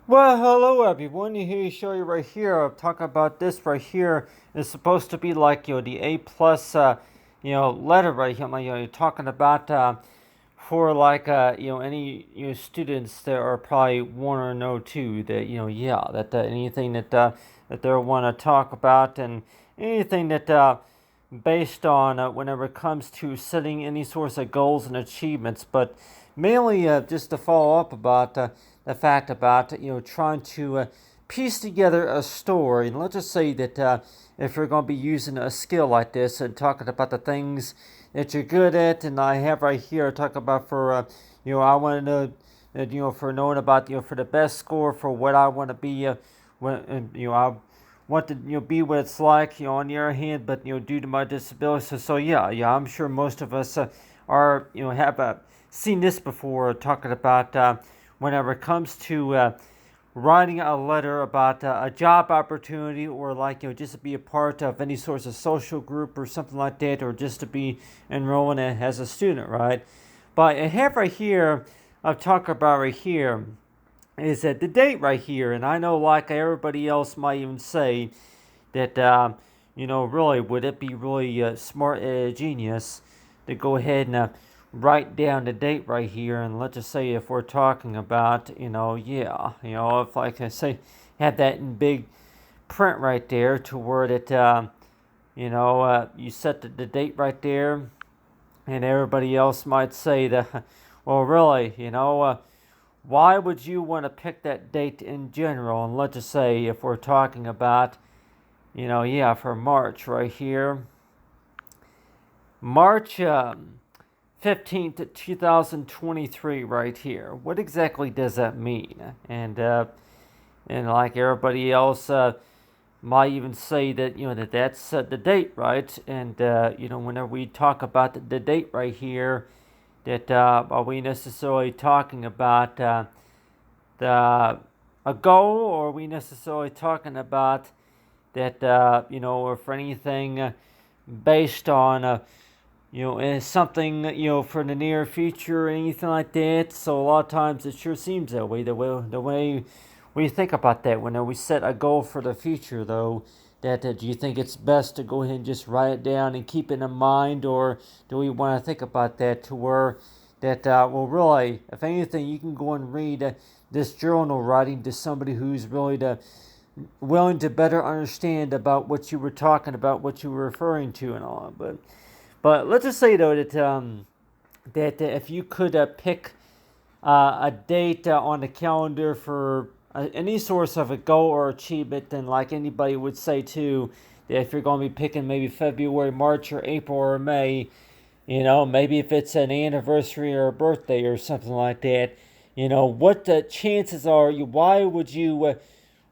Well, hello everyone. You hear show you right here. I'm talking about this right here. It's supposed to be like the A plus letter right here. You're talking about for like any students that are probably one or no two that that anything that they want to talk about and anything that based on whenever it comes to setting any sorts of goals and achievements, but mainly just to follow up about the fact about trying to piece together a story. And let's just say that if you're going to be using a skill like this and talking about the things that you're good at, and I have right here talk about for I want to know that for knowing about for the best score for what I want to be when I want to be what it's like on the other hand, but due to my disability. So yeah, I'm sure most of us are have seen this before talking about whenever it comes to writing a letter about a job opportunity, or like just to be a part of any sort of social group or something like that, or just to be enrolling as a student, right? But I have right here, I'll talk about right here is that the date right here, and I know like everybody else might even say that really would it be really smart genius to go ahead and write down the date right here, and let's just say if we're talking about if like I say have that in big print right there to where that you set the date right there, and everybody else might say that well really why would you want to pick that date in general? And let's just say if we're talking about for March right here, March 15th, 2023 right here. What exactly does that mean? And like everybody else might even say that that's the date, right? And whenever we talk about the date right here, that are we necessarily talking about the a goal, or are we necessarily talking about that or for anything based on something for the near future or anything like that? So a lot of times it sure seems that way. The way we think about that when we set a goal for the future, though. That do you think it's best to go ahead and just write it down and keep it in mind, or do we want to think about that to where that well really, if anything, you can go and read this journal writing to somebody who's really willing to better understand about what you were talking about, what you were referring to, and all. But let's just say though that if you could pick a date on the calendar for any source of a goal or achievement, then like anybody would say too, that if you're going to be picking maybe February, March, or April, or May, maybe if it's an anniversary or a birthday or something like that, what the chances are you? Why would you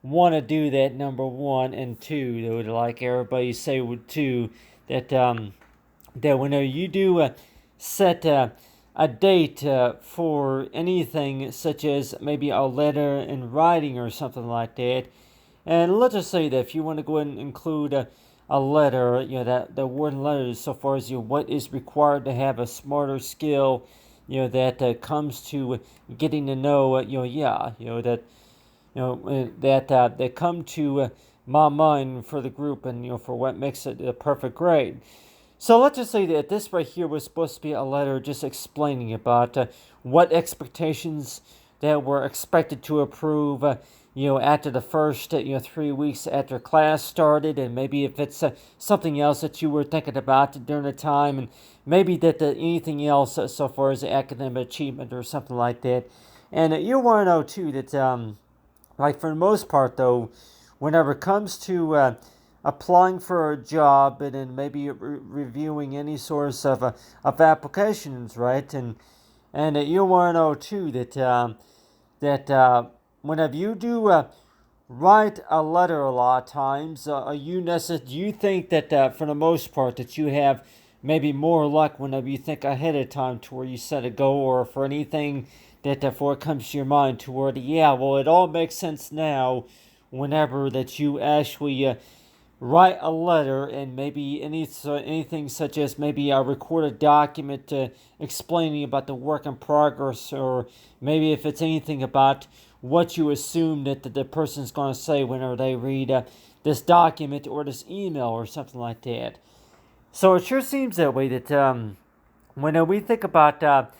want to do that? Number one, and two, they would like everybody say would too that whenever you do set a date for anything such as maybe a letter in writing or something like that, and let's just say that if you want to go ahead and include a letter, that the word letters so far as what is required to have a smarter skill, that comes to getting to know, that come to my mind for the group, and for what makes it a perfect grade. So let's just say that this right here was supposed to be a letter just explaining about what expectations that were expected to approve, after the first, 3 weeks after class started, and maybe if it's something else that you were thinking about during the time, and maybe that anything else so far as academic achievement or something like that. And you want to know too that, like for the most part though, whenever it comes to applying for a job, and then maybe reviewing any source of applications, right? And you want to know too that whenever you do write a letter, a lot of times, do you think that for the most part that you have maybe more luck whenever you think ahead of time to where you set a goal, or for anything that before it comes to your mind toward it all makes sense now whenever that you actually write a letter and maybe anything such as maybe a recorded document explaining about the work in progress, or maybe if it's anything about what you assume that the person's going to say whenever they read this document or this email or something like that. So it sure seems that way that when we think about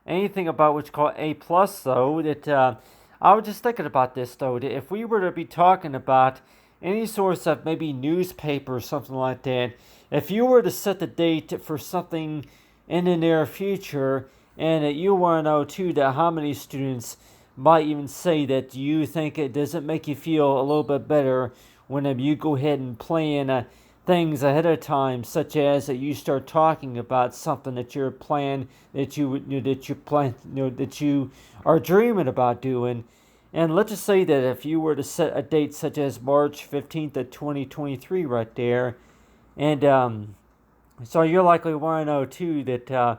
anything about what's called A plus, though, that I was just thinking about this though, that if we were to be talking about any source of maybe newspaper or something like that, if you were to set the date for something in the near future, and that you want to know too that how many students might even say that you think it doesn't make you feel a little bit better whenever you go ahead and plan things ahead of time, such as that you start talking about something that you're planning, that you are dreaming about doing. And let's just say that if you were to set a date such as March 15th of 2023 right there, and so you're likely want to know too that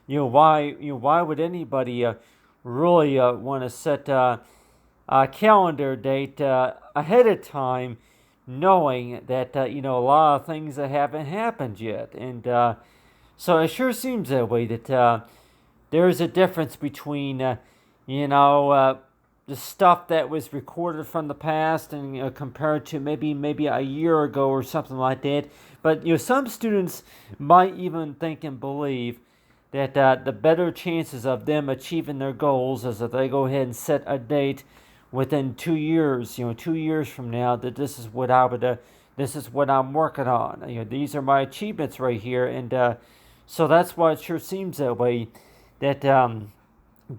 why would anybody really want to set a calendar date ahead of time, knowing that a lot of things that haven't happened yet, and so it sure seems that way that there's a difference between the stuff that was recorded from the past and compared to maybe a year ago or something like that. But some students might even think and believe that the better chances of them achieving their goals is if they go ahead and set a date within 2 years. 2 years from now, that this is what I'm working on. These are my achievements right here, and so that's why it sure seems that way. That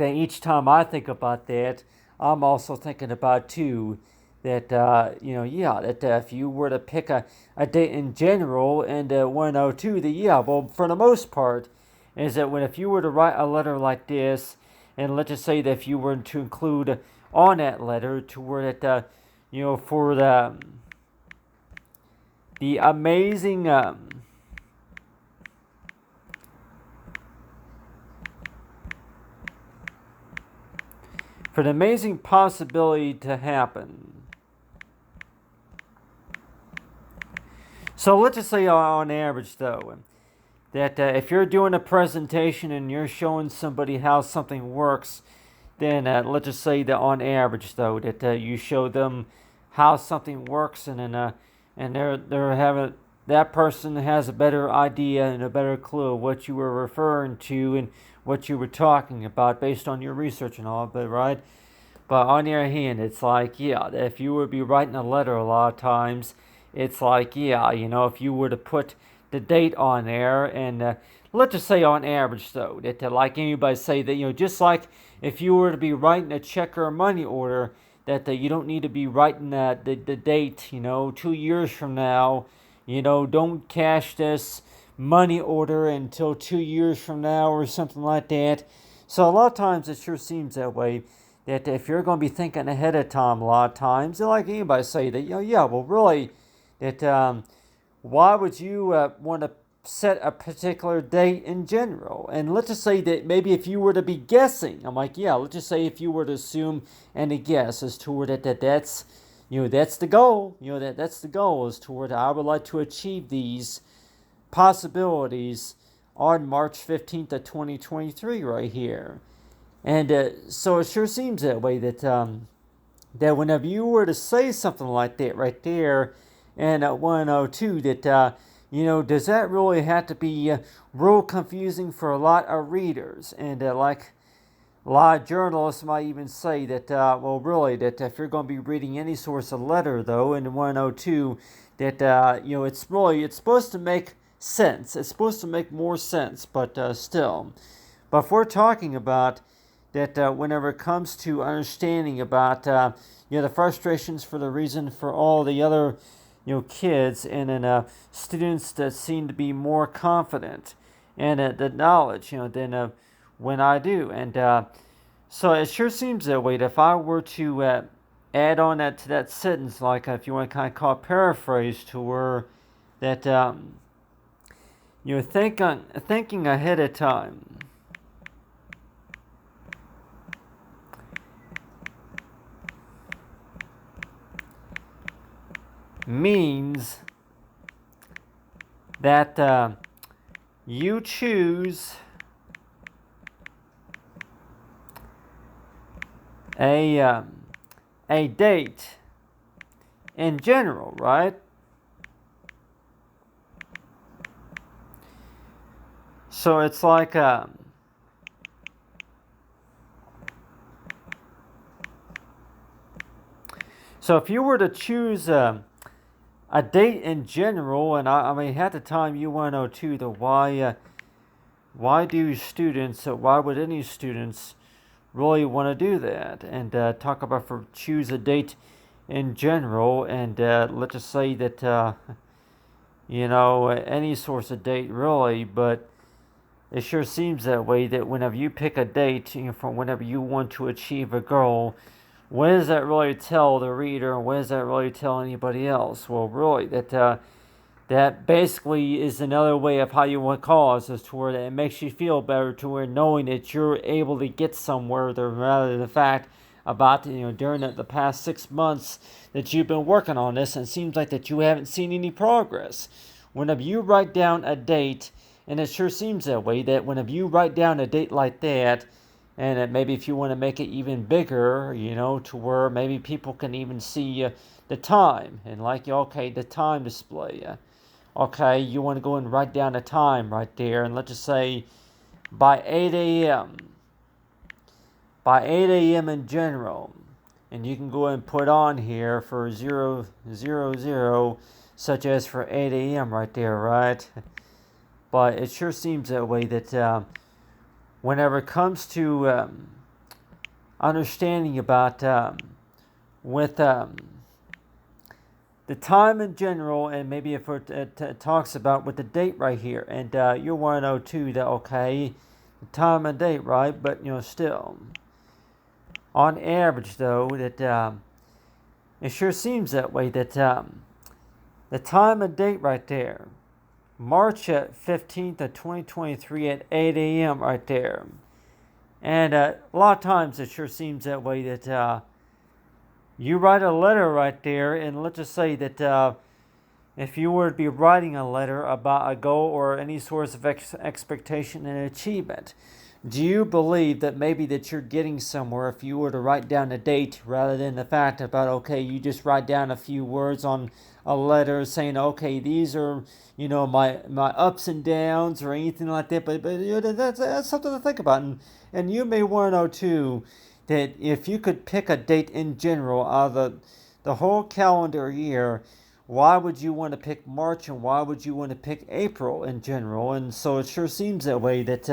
each time I think about that, I'm also thinking about too that that if you were to pick a date in general and 102, well, for the most part, is that if you were to write a letter like this, and let's just say that if you were to include on that letter to where that for the amazing for the amazing possibility to happen. So let's just say on average though, that if you're doing a presentation and you're showing somebody how something works, then let's just say that on average though, that you show them how something works, and then and they're having, that person has a better idea and a better clue of what you were referring to and what you were talking about based on your research and all, but right. But on the other hand, it's like, if you would be writing a letter a lot of times, it's like, if you were to put the date on there, and let's just say on average, though, that like anybody say that, just like if you were to be writing a check or a money order, that you don't need to be writing the date, 2 years from now, don't cash this money order until 2 years from now or something like that. So a lot of times it sure seems that way, that if you're going to be thinking ahead of time, a lot of times, like anybody say that, well, really, that why would you want to set a particular date in general? And let's just say that maybe if you were to be guessing, I'm like, let's just say if you were to assume and a guess as to that's that's the goal, that's the goal, is toward I would like to achieve these possibilities on March 15th of 2023 right here. And so it sure seems that way, that that whenever you were to say something like that right there, and 102, that does that really have to be real confusing for a lot of readers? And like a lot of journalists might even say that, well, really, that if you're going to be reading any source of letter, though, in 102, that it's supposed to make sense. It's supposed to make more sense, but still. But if we're talking about that, whenever it comes to understanding about the frustrations for the reason for all the other kids, and then students that seem to be more confident and the knowledge than when I do, and so it sure seems that way. That if I were to add on that to that sentence, like if you want to kind of call it paraphrase, to where that thinking ahead of time means that you choose a date in general, right? So it's like so if you were to choose a date in general, and I mean at the time you want to know too the why do students, why would any students really want to do that, and talk about for choose a date in general, and let's just say that any source of date really, but it sure seems that way that whenever you pick a date, for whenever you want to achieve a goal, what does that really tell the reader, and what does that really tell anybody else? Well, really, that basically is another way of how you want cause, is to where it makes you feel better, to where knowing that you're able to get somewhere, rather than the fact about during the past 6 months that you've been working on this, and it seems like that you haven't seen any progress. Whenever you write down a date, and it sure seems that way, that whenever you write down a date like that, and maybe if you want to make it even bigger, to where maybe people can even see the time, and like, okay, the time display. Okay, you want to go and write down a time right there, and let's just say by 8 a.m. By 8 a.m. in general, and you can go and put on here for 000, such as for 8 a.m. right there, right? But it sure seems that way that whenever it comes to understanding about with the time in general, and maybe if it talks about with the date right here, and you'll want to know too that, okay, the time and date, right? But still, on average though, that it sure seems that way, that the time and date right there, March 15th of 2023 at 8 a.m. right there. And a lot of times it sure seems that way, that you write a letter right there, and let's just say that if you were to be writing a letter about a goal or any source of expectation and achievement, do you believe that maybe that you're getting somewhere if you were to write down a date, rather than the fact about, okay, you just write down a few words on a letter saying, okay, these are my ups and downs or anything like that? But that's something to think about, and you may want to know too that if you could pick a date in general out of the whole calendar year, why would you want to pick March, and why would you want to pick April in general? And so it sure seems that way, that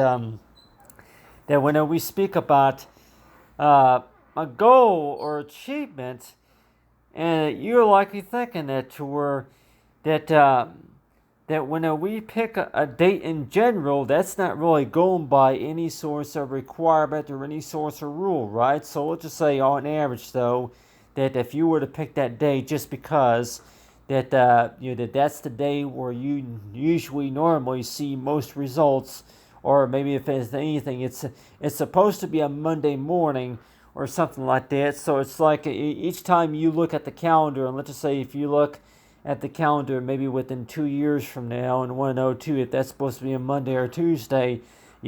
that when we speak about a goal or achievement, and you're likely thinking that to where that that when we pick a date in general, that's not really going by any source of requirement or any source of rule, right? So let's just say on average though, that if you were to pick that day just because that that's the day where you usually normally see most results, or maybe if it's anything, it's supposed to be a Monday morning or something like that. So it's like each time you look at the calendar, and let's just say if you look at the calendar maybe within 2 years from now, and want to know too if that's supposed to be a Monday or Tuesday,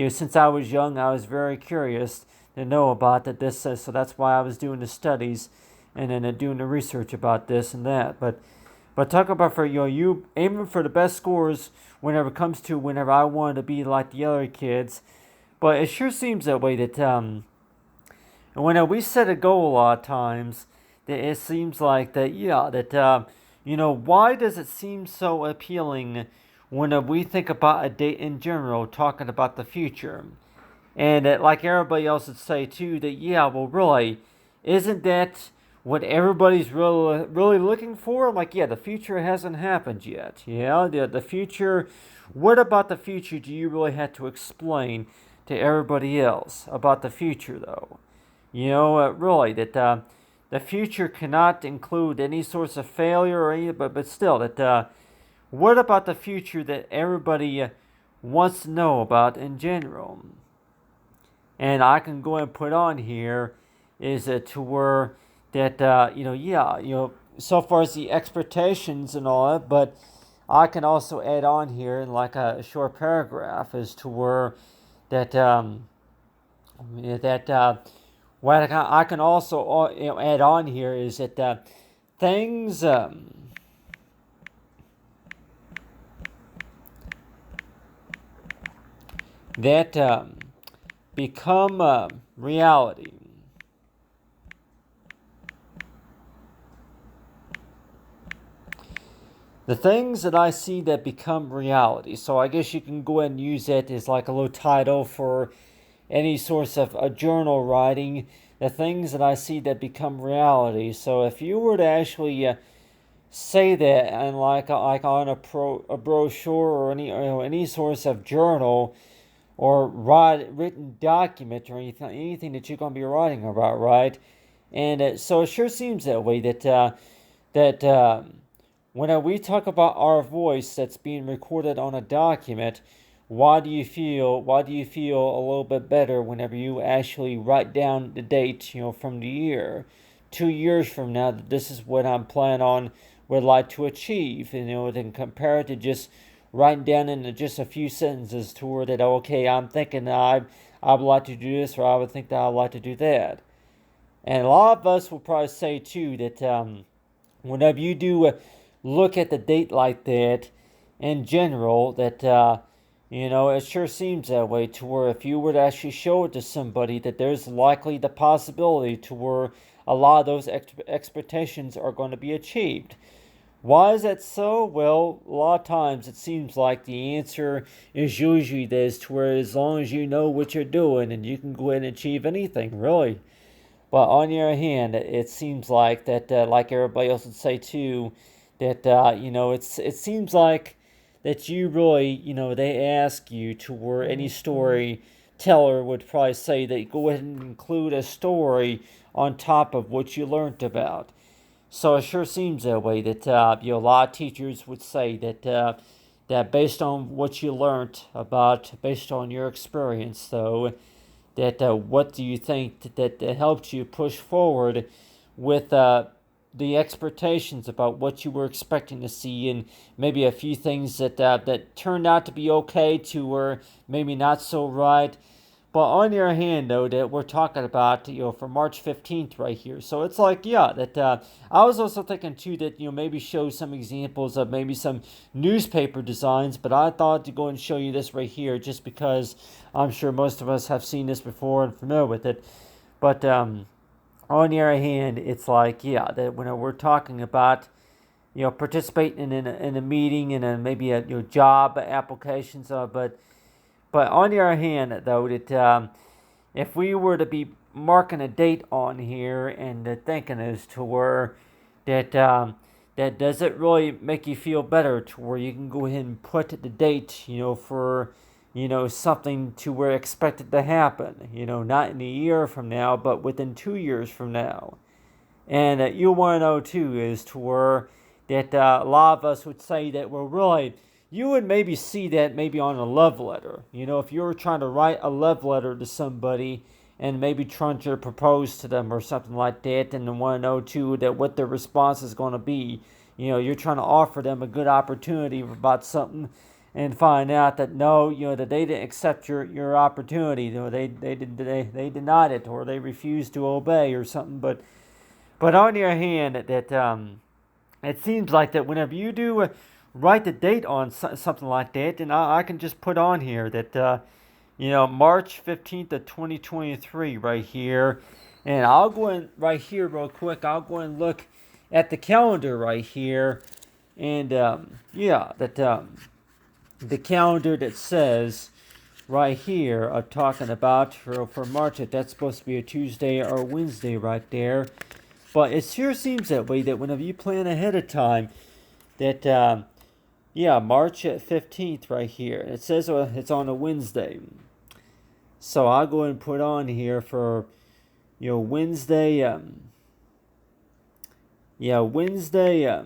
since I was young, I was very curious to know about that. So that's why I was doing the studies, and then doing the research about this and that. But talk about for you aiming for the best scores whenever it comes to whenever I wanted to be like the other kids. But it sure seems that way, that when we set a goal a lot of times, that it seems like that why does it seem so appealing when we think about a date in general, talking about the future? And like everybody else would say too, that well, really, isn't that what everybody's really looking for? Like, the future hasn't happened yet. The future. What about the future do you really have to explain to everybody else about the future, though? Really, that the future cannot include any source of failure or any, but still, that what about the future that everybody wants to know about in general? And I can go and put on here is to where that so far as the expectations and all that, but I can also add on here in like a short paragraph as to where that what I can also add on here is that things that become reality. The things that I see that become reality. So I guess you can go ahead and use it as like a little title for any source of a journal writing. The things that I see that become reality. So if you were to actually say that and like on a brochure or any source of journal or written document or anything that you're going to be writing about, right? And so it sure seems that way that when we talk about our voice that's being recorded on a document, why do you feel a little bit better whenever you actually write down the date, from the year, 2 years from now, that this is what I'm planning on, would like to achieve, then compare it to just writing down in just a few sentences to where that, okay, I'm thinking I would like to do this, or I would think that I'd like to do that. And a lot of us will probably say too that whenever you do look at the date like that, in general, that it sure seems that way to where if you were to actually show it to somebody, that there's likely the possibility to where a lot of those expectations are going to be achieved. Why is that so? Well, a lot of times it seems like the answer is usually this, to where as long as you know what you're doing, and you can go ahead and achieve anything, really. But on the other hand, it seems like that, like everybody else would say too, that it seems like that you really, they ask you to where any storyteller would probably say that go ahead and include a story on top of what you learned about. So it sure seems that way that a lot of teachers would say that based on what you learned about, based on your experience, though, that what do you think that helped you push forward with the expectations about what you were expecting to see, and maybe a few things that turned out to be okay to were maybe not so right. But on the other hand, though, that we're talking about, for March 15th right here. So it's like, yeah, that I was also thinking, too, that, maybe show some examples of maybe some newspaper designs. But I thought to go and show you this right here just because I'm sure most of us have seen this before and familiar with it. But on the other hand, it's like, yeah, that when we're talking about, participating in a meeting and maybe a job applications, but on the other hand, though, that if we were to be marking a date on here and thinking as to where that does it really make you feel better to where you can go ahead and put the date, for something to where expected to happen, not in a year from now, but within 2 years from now. And you want to know too is to where that a lot of us would say that we're really, you would maybe see that maybe on a love letter. If you were trying to write a love letter to somebody and maybe trying to propose to them or something like that, and want to know too that what their response is going to be. You're trying to offer them a good opportunity about something, and find out that no, that they didn't accept your opportunity. They denied it, or they refused to obey or something. But on the other hand, that it seems like that whenever you do write the date on something like that, and I can just put on here that March 15th of 2023 right here, and I'll go in right here real quick. I'll go and look at the calendar right here, and the calendar that says right here, I'm talking about for March, that that's supposed to be a Tuesday or Wednesday right there. But it sure seems that way that whenever you plan ahead of time, that March 15th right here. It says it's on a Wednesday. So I'll go and put on here for Wednesday. Wednesday.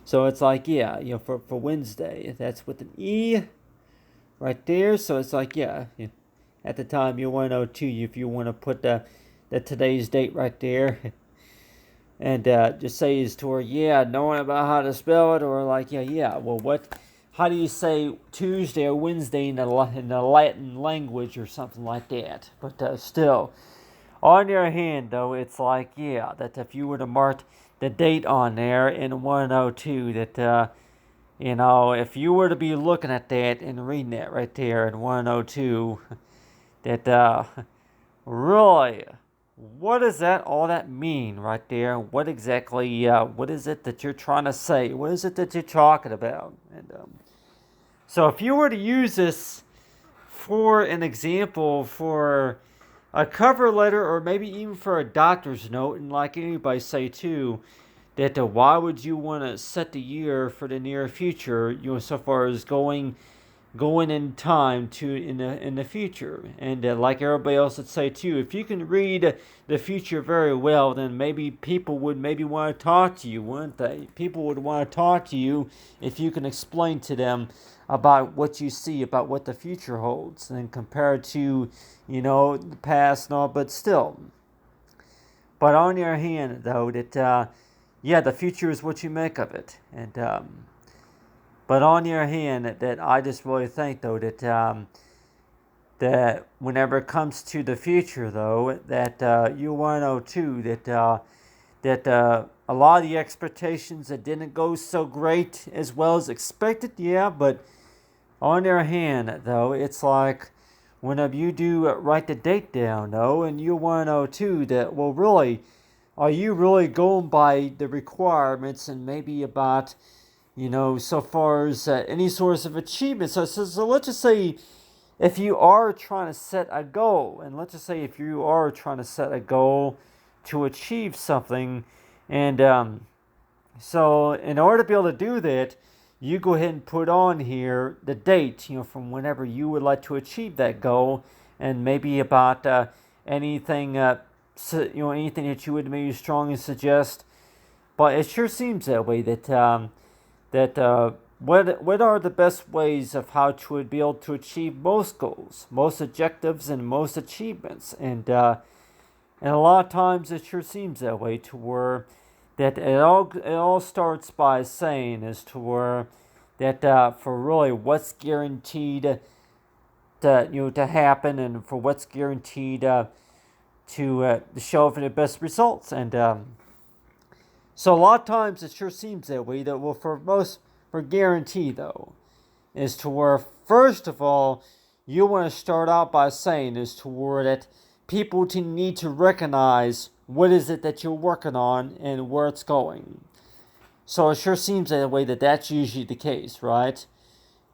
So it's like for Wednesday. That's with an E right there. So it's like at the time you want to know too if you want to put the today's date right there. and just say is to where, yeah, knowing about how to spell it, or like, yeah, well, how do you say Tuesday or Wednesday in the Latin language or something like that? But still, on your hand, though, it's like, yeah, that if you were to mark the date on there in 102, that, if you were to be looking at that and reading that right there in 102, that, really, what does all that mean right there? What exactly, what is it that you're trying to say? What is it that you're talking about? And so if you were to use this for an example for a cover letter, or maybe even for a doctor's note, and like anybody say too, that why would you want to set the year for the near future, so far as going in time to in the future. And like everybody else would say too, if you can read the future very well, then maybe people would maybe want to talk to you, wouldn't they? People would want to talk to you if you can explain to them about what you see, about what the future holds, and compared to the past and all. But still, but on your hand, though, that yeah, the future is what you make of it. And but on your hand, that I just really think, though, that whenever it comes to the future, though, that you want to know too that a lot of the expectations that didn't go so great as well as expected, yeah. But on your hand, though, it's like whenever you do write the date down, though, and you want to know too that, well, really, are you really going by the requirements and maybe about so far as any source of achievement. So let's just say if you are trying to set a goal, and let's just say if you are trying to set a goal to achieve something, and so in order to be able to do that, you go ahead and put on here the date, from whenever you would like to achieve that goal, and maybe about anything, anything that you would maybe strongly suggest. But it sure seems that way that what are the best ways of how to be able to achieve most goals, most objectives, and most achievements. And a lot of times it sure seems that way, to where that it all starts by saying is to where that for really what's guaranteed to happen, and for what's guaranteed to show for the best results. And so a lot of times it sure seems that way, that well, for guarantee, though, is to where, first of all, you want to start out by saying is to where that people need to recognize what is it that you're working on and where it's going. So it sure seems that way that's usually the case, right?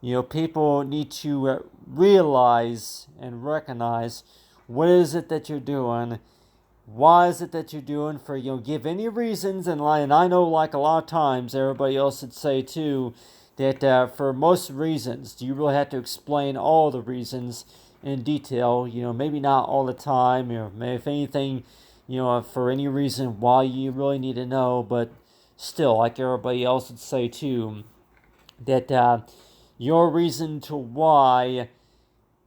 People need to realize and recognize what is it that you're doing. Why is it that you're doing, for give any reasons, and I know, like a lot of times everybody else would say too, that for most reasons, do you really have to explain all the reasons in detail? Maybe not all the time, maybe if anything, for any reason why you really need to know. But still, like everybody else would say too, that your reason to why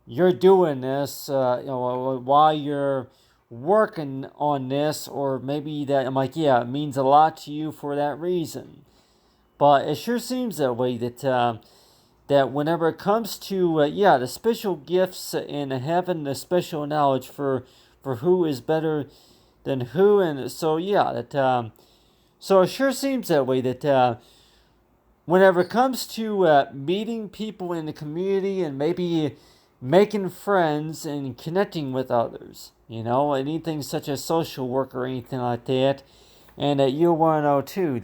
you're doing this, why you're working on this, or maybe that, I'm like, yeah, it means a lot to you for that reason. But it sure seems that way that whenever it comes to the special gifts in heaven, the special knowledge for who is better than who, and so that so it sure seems that way that whenever it comes to meeting people in the community, and maybe making friends and connecting with others, anything such as social work or anything like that. And you'll want to know too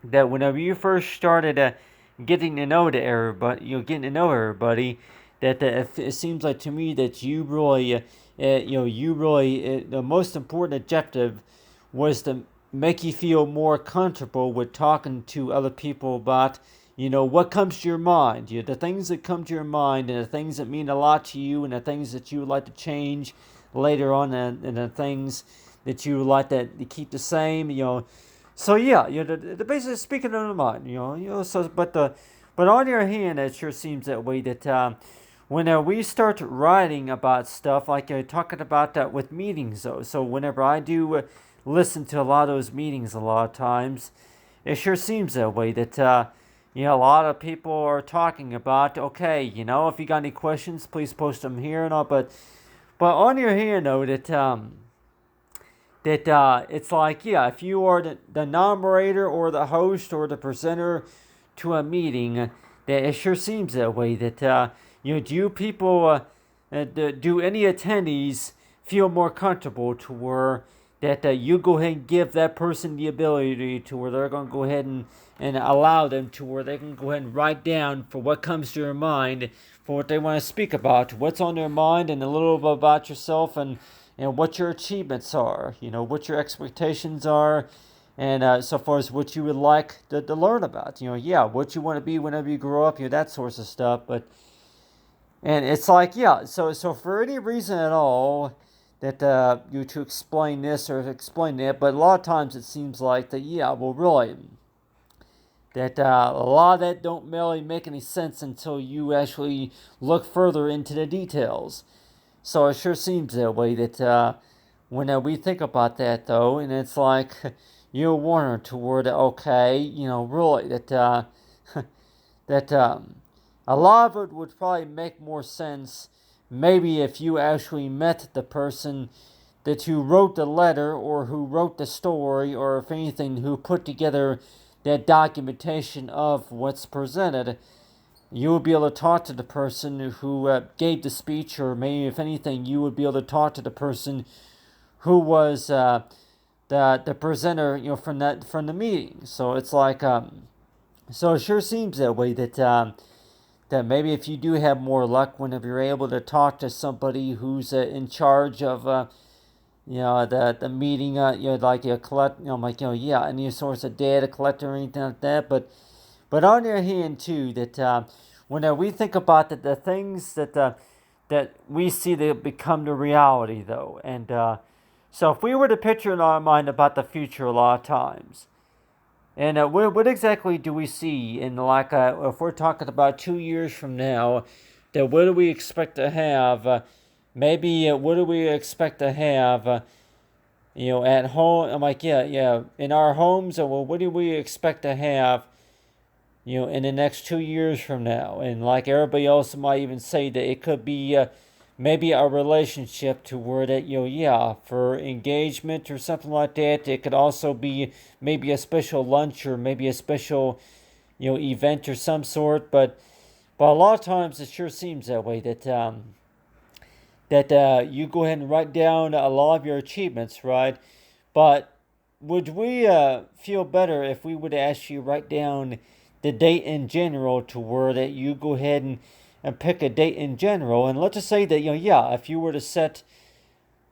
that whenever you first started getting to know everybody, that it seems like to me that you really, the most important objective was to make you feel more comfortable with talking to other people about what comes to your mind, the things that come to your mind, and the things that mean a lot to you, and the things that you would like to change later on, and the things that you would like to keep the same. So the basically speaking of the mind, So, but on the other hand, it sure seems that way that when we start writing about stuff, like talking about that with meetings, though. So whenever I do listen to a lot of those meetings a lot of times, it sure seems that way. That a lot of people are talking about, okay, if you got any questions, please post them here and all. But on your hand, though, that it's like, yeah, if you are the narrator or the host or the presenter to a meeting, that it sure seems that way. That do people, do any attendees feel more comfortable to where that you go ahead and give that person the ability to where they're going to go ahead and allow them to where they can go ahead and write down for what comes to their mind, for what they want to speak about, what's on their mind, and a little bit about yourself, and what your achievements are, what your expectations are, and so far as what you would like to learn about, what you want to be whenever you grow up, that sorts of stuff. And it's like, yeah, so for any reason at all that you to explain this or explain that, but a lot of times it seems like that, yeah, well, really, that a lot of that don't really make any sense until you actually look further into the details. So it sure seems that way. That when we think about that, though, and it's like you're wondering toward, okay, really that that a lot of it would probably make more sense maybe if you actually met the person that you wrote the letter or who wrote the story, or if anything, who put together that documentation of what's presented. You would be able to talk to the person who gave the speech, or maybe if anything, you would be able to talk to the person who was the presenter, from the meeting. So it's like, so it sure seems that way that maybe if you do have more luck whenever you're able to talk to somebody who's in charge of the meeting, like you collect, any source of data collector or anything like that. But on the other hand, too, that when we think about the things that we see that become the reality, though, and so if we were to picture in our mind about the future a lot of times, and what exactly do we see in, like, if we're talking about 2 years from now, that what do we expect to have? Maybe what do we expect to have? At home. I'm like, yeah, in our homes. Well, what do we expect to have? In the next 2 years from now, and like everybody else might even say that it could be maybe a relationship to where that for engagement or something like that. It could also be maybe a special lunch or maybe a special event or some sort. But a lot of times it sure seems that way that you go ahead and write down a lot of your achievements, right? But would we feel better if we would actually write down the date in general, to where that you go ahead and pick a date in general? And let's just say that if you were to set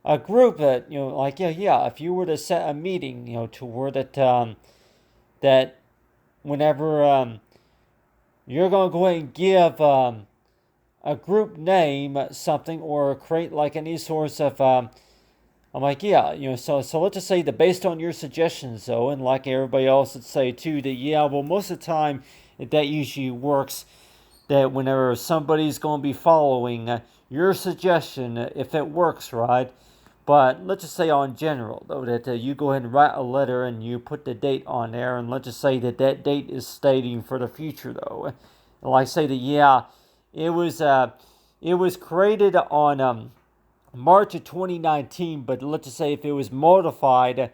a group that if you were to set a meeting to where that whenever you're going to go ahead and give a group name something, or create like any source of I'm like, so let's just say that based on your suggestions, though, and like everybody else would say too, that well, most of the time that usually works, that whenever somebody's going to be following your suggestion, if it works, right? But let's just say on general, though, that you go ahead and write a letter and you put the date on there, and let's just say that date is stating for the future, though. Like say that, it was created on March of 2019, but let's just say if it was modified,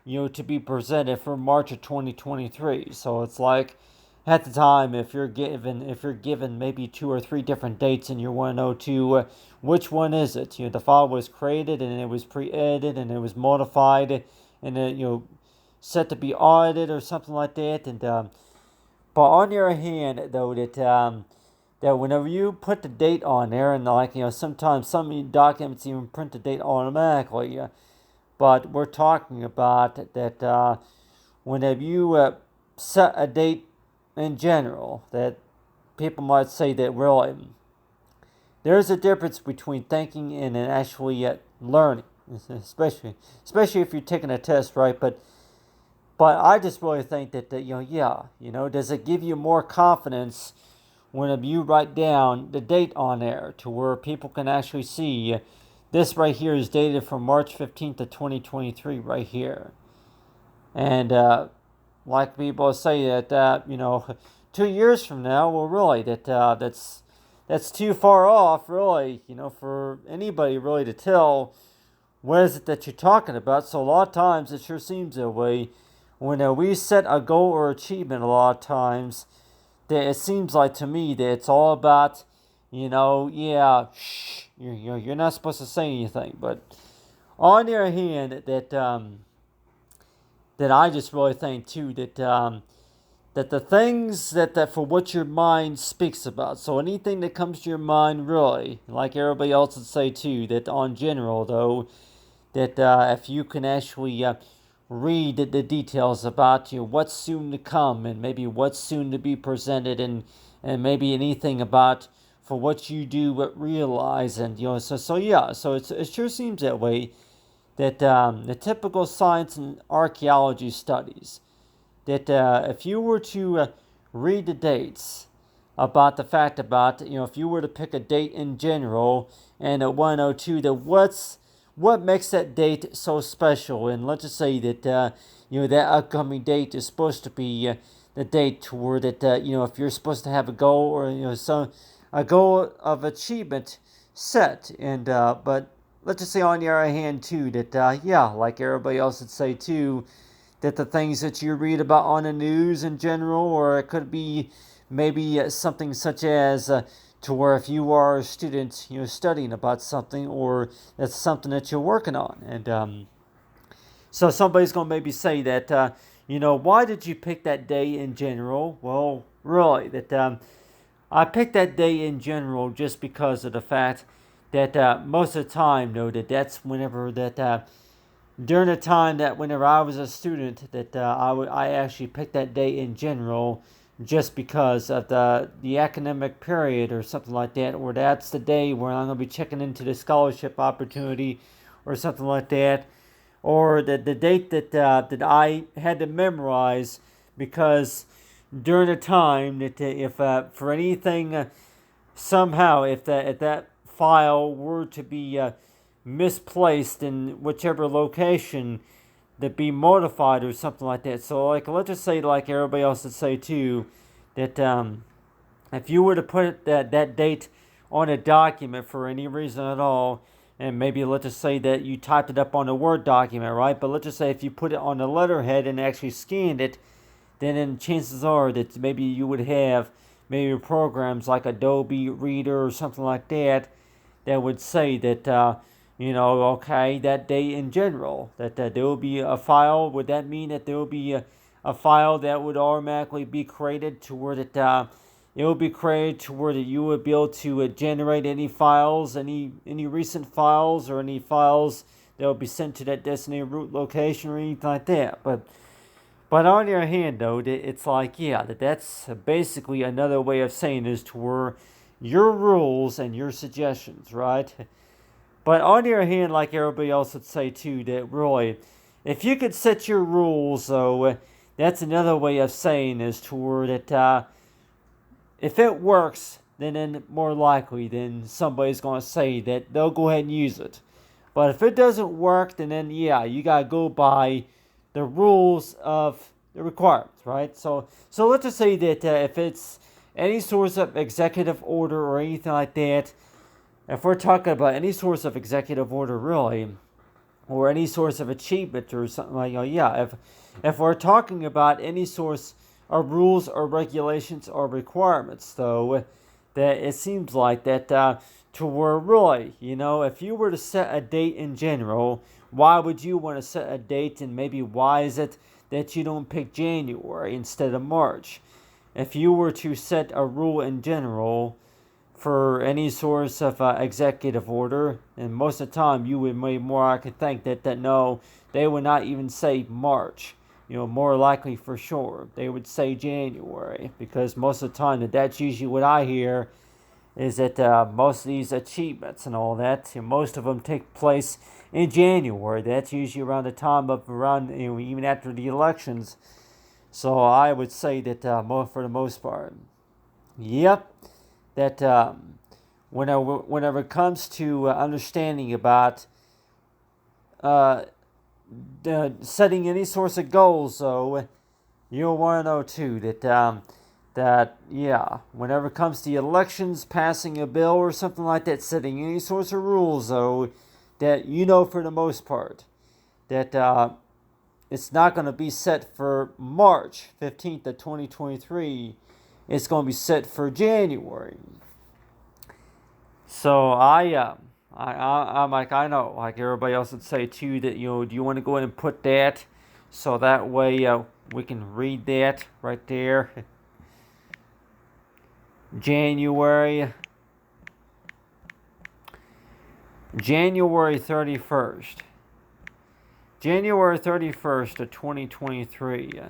to be presented for March of 2023. So it's like, at the time, if you're given maybe 2 or 3 different dates, and you want to know which one is it? The file was created and it was pre-edited and it was modified and then set to be audited or something like that. And but on the other hand, though, that whenever you put the date on there, and like sometimes some documents even print the date automatically, but we're talking about that whenever you set a date in general, that people might say that really there's a difference between thinking and actually learning, especially if you're taking a test, right? But I just really think that does it give you more confidence whenever you write down the date on there, to where people can actually see this right here is dated from March 15th of 2023 right here. And like people say that, 2 years from now, well, really, that's too far off, really, for anybody really to tell what is it that you're talking about. So a lot of times it sure seems that way. When we set a goal or achievement, a lot of times, that it seems like to me that it's all about, shh, you're not supposed to say anything. But on the other hand, that I just really think too that the things that for what your mind speaks about. So anything that comes to your mind, really, like everybody else would say too, that on general though, that if you can actually read the details about what's soon to come and maybe what's soon to be presented and maybe anything about for what you do but realize and so it sure seems that way that the typical science and archaeology studies that if you were to read the dates about the fact about if you were to pick a date in general and a 102 that what makes that date so special, and let's just say that that upcoming date is supposed to be the date toward that if you're supposed to have a goal or a goal of achievement set and but let's just say on the other hand too that like everybody else would say too that the things that you read about on the news in general, or it could be maybe something such as to where if you are a student, studying about something, or that's something that you're working on, and so somebody's gonna maybe say that, why did you pick that day in general? Well, really, that I picked that day in general just because of the fact that most of the time, that's whenever that during the time that whenever I was a student that I actually picked that day in general just because of the academic period or something like that, or that's the day where I'm going to be checking into the scholarship opportunity or something like that, or the date that I had to memorize because during the time that if for anything somehow if that file were to be misplaced in whichever location that be modified or something like that. So like let's just say like everybody else would say too that if you were to put that date on a document for any reason at all, and maybe let's just say that you typed it up on a Word document, right? But let's just say if you put it on a letterhead and actually scanned it, then chances are that maybe you would have maybe programs like Adobe Reader or something like that that would say that okay, that day in general, that there will be a file. Would that mean that there will be a file that would automatically be created to where that it will be created to where that you would be able to generate any files, any recent files, or any files that will be sent to that designated root location or anything like that. But on the other hand, though, it's like, that's basically another way of saying is to where your rules and your suggestions, right? But on the other hand, like everybody else would say too, that really, if you could set your rules, though, that's another way of saying is to where that if it works, then more likely, then somebody's going to say that they'll go ahead and use it. But if it doesn't work, then you got to go by the rules of the requirements, right? So let's just say that if it's any source of executive order or anything like that, if we're talking about any source of executive order, really, or any source of achievement or something like if we're talking about any source of rules or regulations or requirements, though, that it seems like that to where really, if you were to set a date in general, why would you want to set a date, and maybe why is it that you don't pick January instead of March? If you were to set a rule in general for any source of executive order, and most of the time you would more I could think that no, they would not even say March. More likely for sure they would say January, because most of the time that's usually what I hear is that most of these achievements and all that, most of them take place in January. That's usually around the time of around even after the elections. So I would say that for the most part, yep, that whenever it comes to understanding about uh, setting any sorts of goals, so you'll want to know too that yeah, whenever it comes to elections, passing a bill or something like that, setting any sorts of rules, though, that for the most part that it's not going to be set for March 15th of 2023. It's going to be set for January. So I'm like, I know, like everybody else would say too, that do you want to go ahead and put that so that way we can read that right there. January 31st. January 31st of 2023.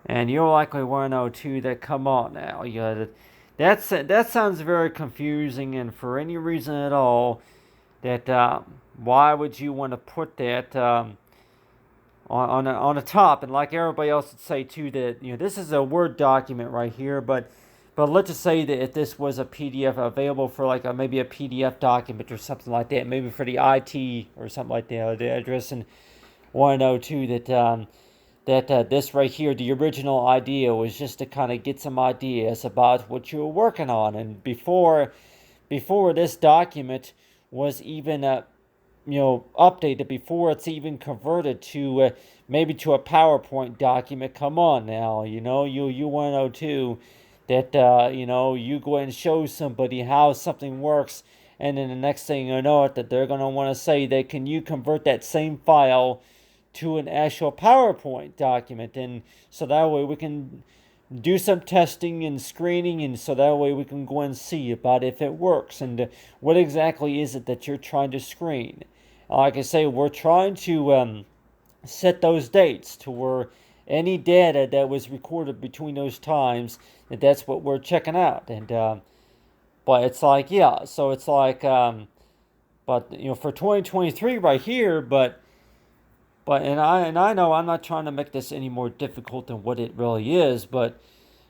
And you'll likely want to know too that, come on now, that sounds very confusing, and for any reason at all, that why would you want to put that on the top? And like everybody else would say too, that this is a Word document right here, but let's just say that if this was a PDF available for like maybe a PDF document or something like that, maybe for the IT or something like that, the address, and want to know too that this right here, the original idea was just to kind of get some ideas about what you were working on, and before this document was even updated, before it's even converted to maybe to a PowerPoint document. Come on now, you want to know too that you go and show somebody how something works, and then the next thing you know that they're going to want to say that, can you convert that same file to an actual PowerPoint document, and so that way we can do some testing and screening, and so that way we can go and see about if it works, and what exactly is it that you're trying to screen. Like I say, we're trying to set those dates to where any data that was recorded between those times, that's what we're checking out. And but it's like, yeah, so it's like but for 2023 right here, but and I know I'm not trying to make this any more difficult than what it really is, but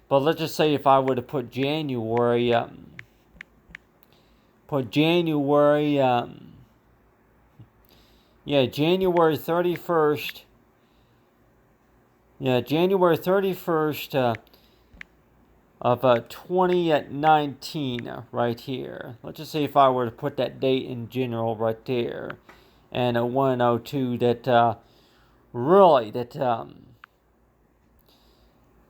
let's just say if I were to put January January 31st. Yeah, January 31st of 2019 right here. Let's just say if I were to put that date in general right there, and a 102 that really that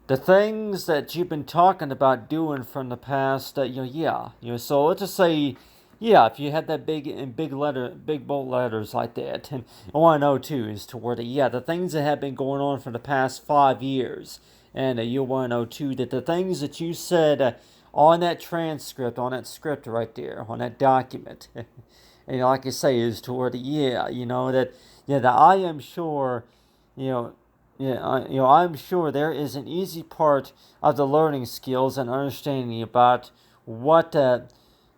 the things that you've been talking about doing from the past, so let's just say, yeah, if you had that big bold letters like that, and I want to know too is to where the things that have been going on for the past 5 years, and you want to know too that the things that you said on that transcript, on that script right there, on that document, and like I say, is to where that I am sure, you know. I'm sure there is an easy part of the learning skills and understanding about what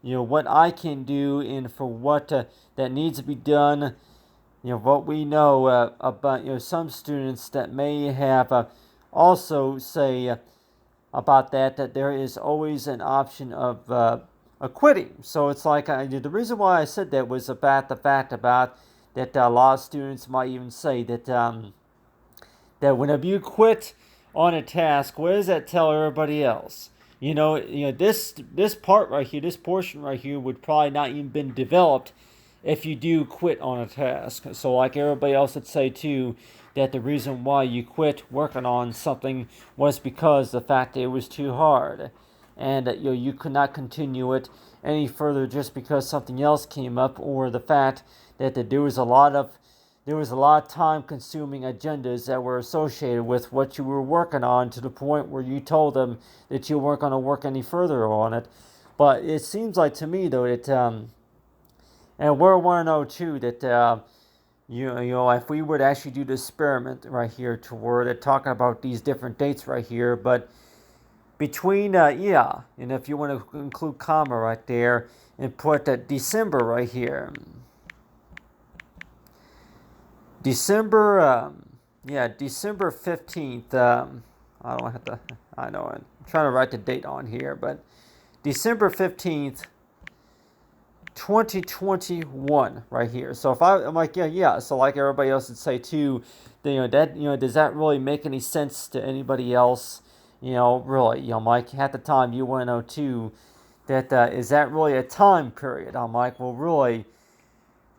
what I can do, and for what that needs to be done. What we know about some students that may have also say about that there is always an option of quitting. So it's like the reason why I said that was about the fact about that a lot of students might even say that whenever you quit on a task, what does that tell everybody else? This part right here, this portion right here, would probably not even been developed if you do quit on a task. So like everybody else would say too, that the reason why you quit working on something was because the fact that it was too hard, and that you could not continue it any further just because something else came up, or the fact that there was a lot of time consuming agendas that were associated with what you were working on, to the point where you told them that you weren't going to work any further on it. But it seems like to me though that and we want to know too that if we would actually do the experiment right here to where they're talking about these different dates right here, but between and if you want to include comma right there and put December right here. December 15th. I don't have to. I know I'm trying to write the date on here, but December 15th 2021 right here. So if I'm like, yeah. So like everybody else would say too, does that really make any sense to anybody else? Really, Mike, at the time you want to know too, that is that really a time period? I'm like, well, really,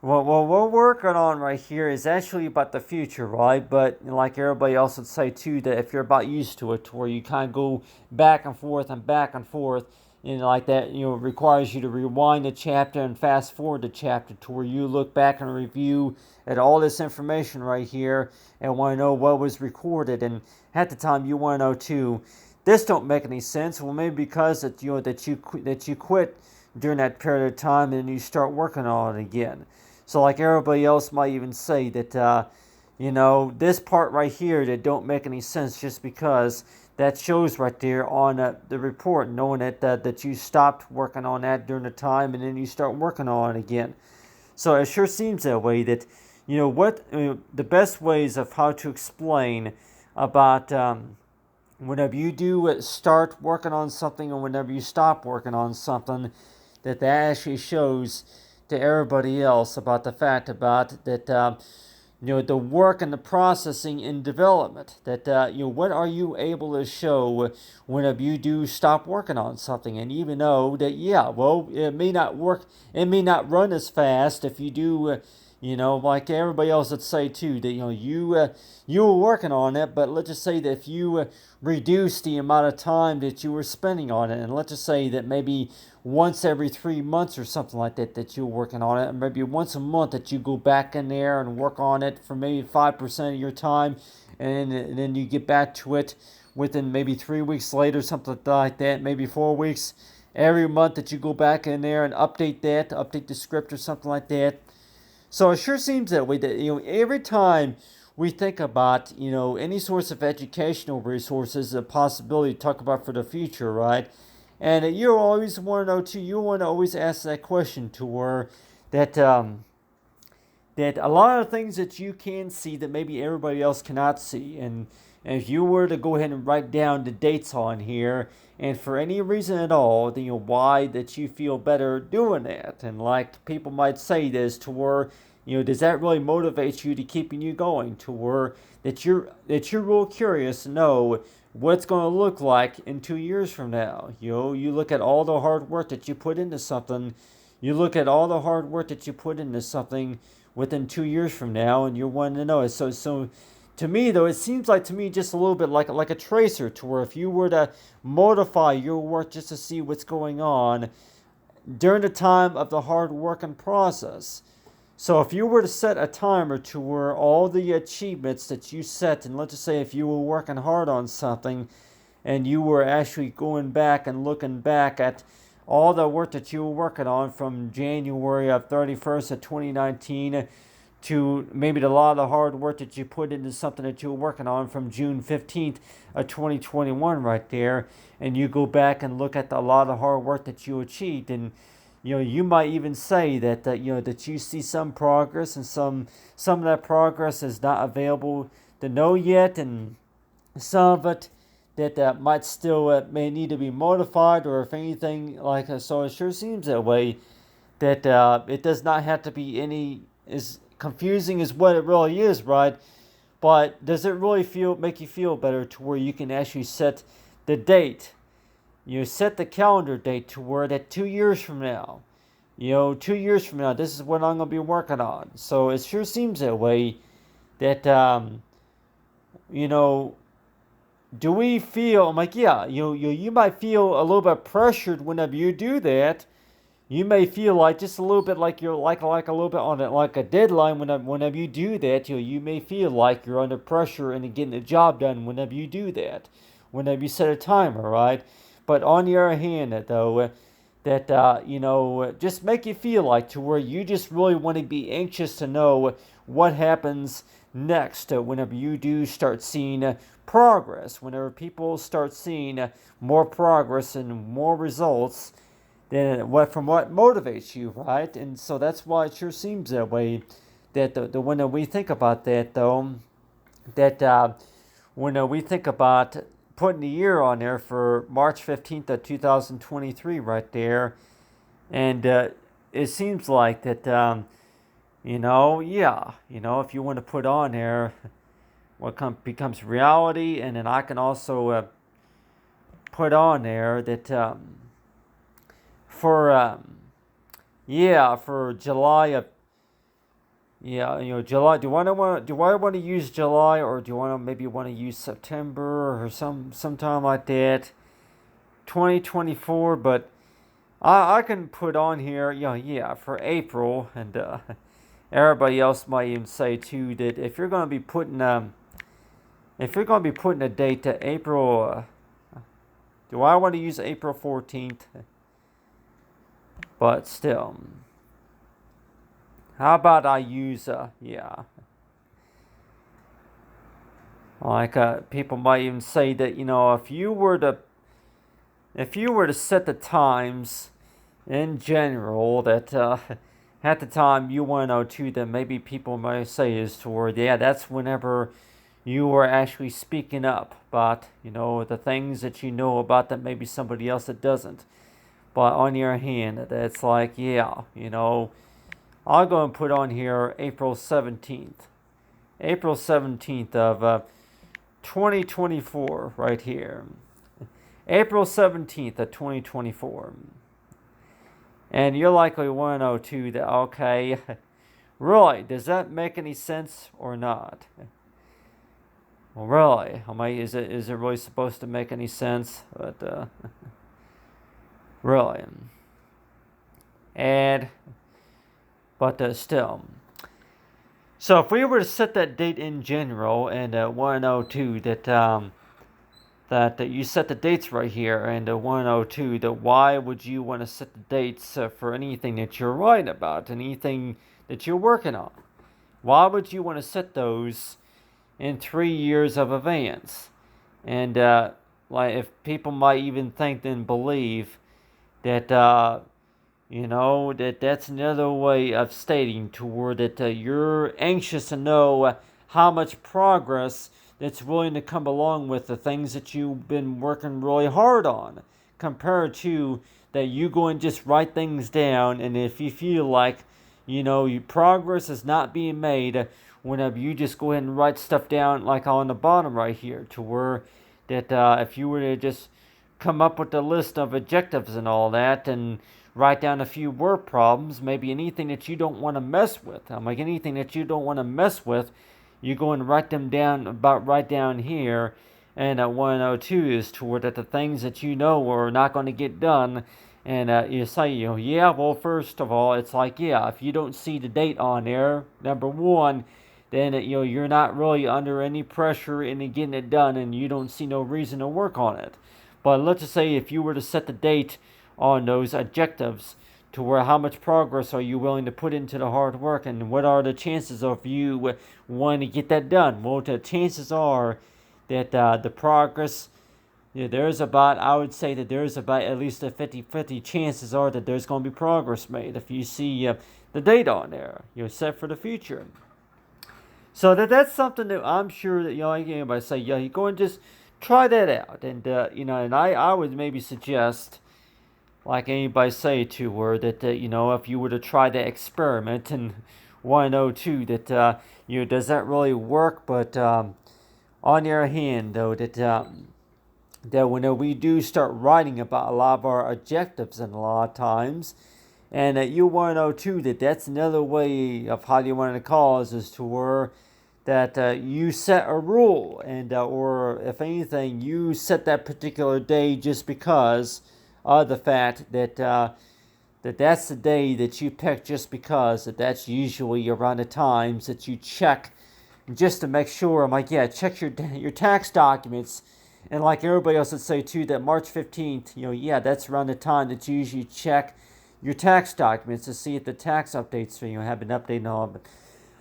what we're working on right here is actually about the future, right? But like everybody else would say too, that if you're about used to it, to where you kind of go back and forth and back and forth, like that, requires you to rewind the chapter and fast forward the chapter to where you look back and review at all this information right here and want to know what was recorded. And at the time, you want to know too, this don't make any sense. Well, maybe because that you quit during that period of time and you start working on it again. So like everybody else might even say that, this part right here that don't make any sense just because that shows right there on the report, knowing that you stopped working on that during the time and then you start working on it again. So it sure seems that way that, the best ways of how to explain about whenever you do start working on something and whenever you stop working on something, that actually shows to everybody else about the fact about that the work and the processing and development that what are you able to show whenever you do stop working on something. And even though that it may not work, it may not run as fast if you do like everybody else would say too, that you were working on it, but let's just say that if you reduce the amount of time that you were spending on it, and let's just say that maybe once every 3 months or something like that you're working on it, and maybe once a month that you go back in there and work on it for maybe 5% of your time, and then you get back to it within maybe 3 weeks later, something like that, maybe 4 weeks. Every month that you go back in there and update the script or something like that. So it sure seems that way that every time we think about any sorts of educational resources, a possibility to talk about for the future, right? And you always want to know too. You want to always ask that question to where that a lot of things that you can see that maybe everybody else cannot see. And if you were to go ahead and write down the dates on here, and for any reason at all, then why that you feel better doing that. And like people might say this to where, does that really motivate you to keeping you going to where that you're real curious to know what's going to look like in 2 years from now. You look at all the hard work that you put into something. You look at all the hard work that you put into something within 2 years from now, and you're wanting to know it. So to me, though, it seems like to me just a little bit like a tracer, to where if you were to modify your work just to see what's going on during the time of the hard working process. So if you were to set a timer to where all the achievements that you set, and let's just say if you were working hard on something and you were actually going back and looking back at all the work that you were working on from January of 31st of 2019 to maybe a lot of the hard work that you put into something that you were working on from June 15th of 2021 right there, and you go back and look at a lot of the hard work that you achieved, and you might even say that that you see some progress, and some of that progress is not available to know yet, and some of it that might still may need to be modified, or if anything like so it sure seems that way, that it does not have to be any as confusing as what it really is, right? But does it really make you feel better to where you can actually set the date? Set the calendar date to where that 2 years from now, 2 years from now, this is what I'm going to be working on. So it sure seems that way that, do we feel, I'm like, yeah, you might feel a little bit pressured whenever you do that. You may feel like just a little bit like you're like a little bit on like a deadline whenever you do that. You may feel like you're under pressure and getting the job done whenever you do that, whenever you set a timer, right? But on the other hand, though, that just make you feel like to where you just really want to be anxious to know what happens next whenever you do start seeing progress, whenever people start seeing more progress and more results than what motivates you, right? And so that's why it sure seems that way. That the when we think about that, though, that when we think about putting the year on there for March 15th of 2023 right there, and it seems like that, yeah, if you want to put on there what becomes reality, and then I can also put on there that for for July of July. Do I want to use July, or do you want to use September or sometime like that, 2024? But I can put on here, for April, and everybody else might even say too that if you're going to be putting a date to April, do I want to use April 14th? But still, how about I use like people might even say that if you were to set the times in general that at the time you want to know too, that maybe people might say is toward that's whenever you are actually speaking up about the things that you know about that maybe somebody else that doesn't. But on your hand, that's like I'll go and put on here April 17th. April 17th of 2024 right here. April 17th of 2024. And you're likely want to know too that, okay, really, does that make any sense or not? Well, really, is it really supposed to make any sense? But really, and but still. So if we were to set that date in general, and want to know too that you set the dates right here, and 102 that why would you want to set the dates for anything that you're writing about, anything that you're working on? Why would you want to set those in 3 years of advance? And like if people might even think and believe that that's another way of stating toward that you're anxious to know how much progress that's willing to come along with the things that you've been working really hard on, compared to that you go and just write things down, and if you feel like your progress is not being made, whenever you just go ahead and write stuff down like on the bottom right here, to where that if you were to just come up with a list of objectives and all that, and write down a few word problems, maybe anything that you don't want to mess with. Like anything that you don't want to mess with, you go and write them down about right down here. And 102 is toward that the things that are not going to get done. And you say, well, first of all, it's like, if you don't see the date on there, number one, then you're not really under any pressure in getting it done, and you don't see no reason to work on it. But let's just say if you were to set the date on those objectives, to where how much progress are you willing to put into the hard work, and what are the chances of you wanting to get that done? Well, the chances are that the progress, I would say that there's about at least a 50-50 chances are that there's going to be progress made if you see the date on there, set for the future. So that's something that I'm sure that, like anybody say, you go and just try that out. And, and I would maybe suggest, like anybody say to her, that if you were to try the experiment and want to know too that does that really work? But on the other hand, though, that when we do start writing about a lot of our objectives, and a lot of times, and you want to know too that that's another way of how you want to cause is to where that you set a rule, and or if anything, you set that particular day just because the fact that that's the day that you pick, just because that's usually around the times that you check, just to make sure. I'm like, check your tax documents, and like everybody else would say too, that March 15th, that's around the time that you usually check your tax documents to see if the tax updates have been updated on.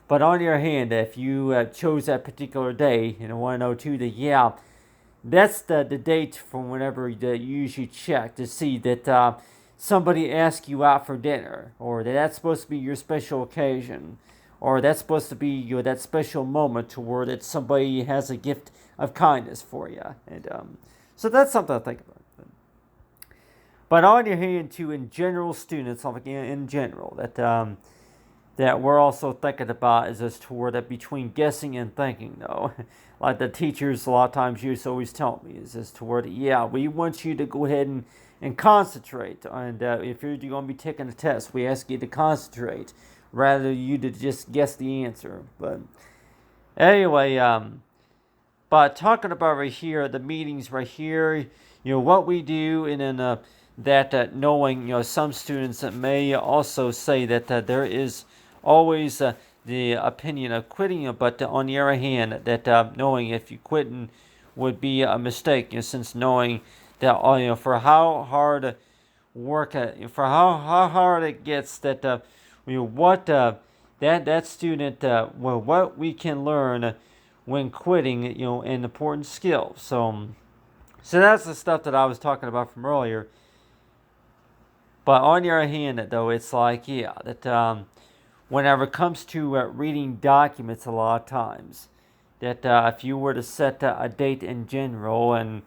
But on your hand, if you chose that particular day, and I want to know too that that's the date from whenever you usually check to see that somebody asks you out for dinner, or that's supposed to be your special occasion, or that's supposed to be that special moment to where that somebody has a gift of kindness for you. And so that's something to think about. But on your hand too, in general, students, like in general, that we're also thinking about is this toward that between guessing and thinking, though. Like the teachers a lot of times used to always tell me is this toward, yeah, we want you to go ahead and concentrate. And if you're going to be taking a test, we ask you to concentrate rather than you to just guess the answer. But anyway, but talking about right here, the meetings right here, what we do, and then that knowing, some students that may also say that there is always the opinion of quitting, but on the other hand, that knowing if you quitting would be a mistake, since knowing that for how hard work for how hard it gets, that what that student what we can learn when quitting, an important skill. So that's the stuff that I was talking about from earlier. But on the other hand, though, it's like, yeah, that whenever it comes to reading documents, a lot of times, that if you were to set a date in general, and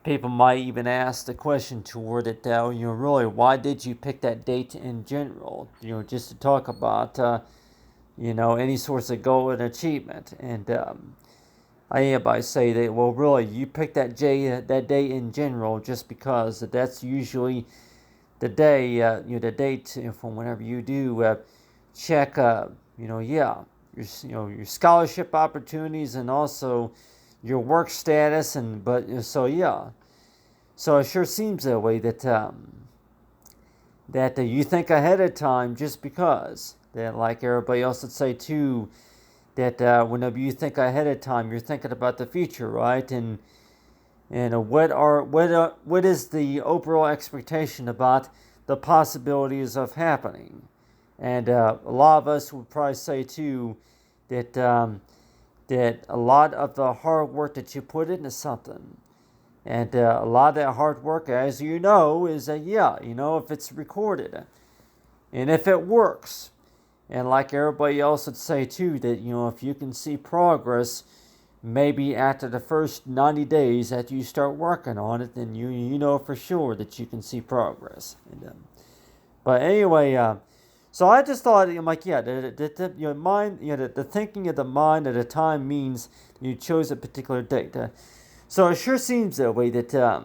people might even ask the question toward it, really, why did you pick that date in general? Just to talk about, any sorts of goal and achievement. And I hereby say that, well, really, you picked that day in general just because that's usually the day, the date, from whenever you do check, yeah, your scholarship opportunities, and also your work status, and so yeah, so it sure seems that way, that you think ahead of time, just because that, like everybody else would say too, that whenever you think ahead of time, you're thinking about the future, right? And what is the overall expectation about the possibilities of happening? And a lot of us would probably say too that that a lot of the hard work that you put into something, and a lot of that hard work, as you know, is yeah, if it's recorded and if it works, and like everybody else would say too, that if you can see progress, maybe after the first 90 days that you start working on it, then you know for sure that you can see progress. But anyway, so I just thought, I'm like, yeah, your mind, the thinking of the mind at a time means you chose a particular date. So it sure seems that way, yeah,